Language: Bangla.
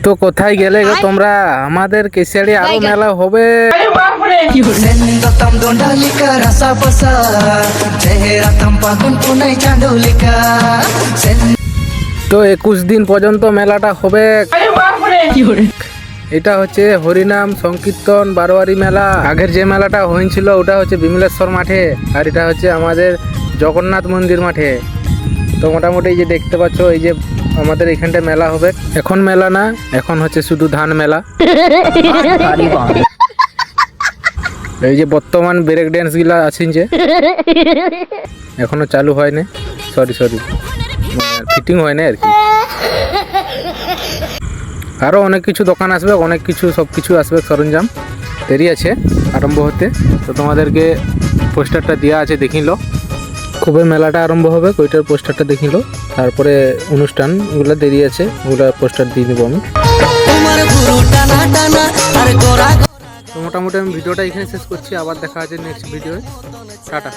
তো কোথায় গেলে গো তোমরা? আমাদের কেশিয়াড়ি আরো মেলা হবে। তো 21 দিন পর্যন্ত মেলাটা হবে। এটা হচ্ছে হরিনাম সংকীর্তন বারোয়ারি মেলা। আগের যে মেলাটা হয়েছিল ওটা হচ্ছে বিমলেশ্বর মাঠে, আর এটা হচ্ছে আমাদের জগন্নাথ মন্দির মাঠে। তো মোটামুটি এই যে দেখতে পাচ্ছ, এই যে আমাদের এখানটা মেলা হবে। এখন মেলা না, এখন হচ্ছে শুধু ধান মেলা। এই যে বর্তমান ব্রেক ড্যান্স গুলা আছেন যে এখনো চালু হয় না, সরি ফিটিং হয় না আর কি। আরো অনেক কিছু দোকান আসবে, অনেক কিছু সব কিছু আসবে, সরঞ্জাম দেরি আছে আরম্ভ হতে। তো তোমাদেরকে পোস্টারটা দেওয়া আছে, দেখিল খুবই মেলাটা আরম্ভ হবে, ওইটার পোস্টারটা দেখিল। তারপরে অনুষ্ঠানগুলো দেরি আছে, ওগুলো পোস্টার দিয়ে দেবো আমি। তো মোটামুটি আমি ভিডিওটা এখানে শেষ করছি, আবার দেখা আছে নেক্সট ভিডিও। টাটা।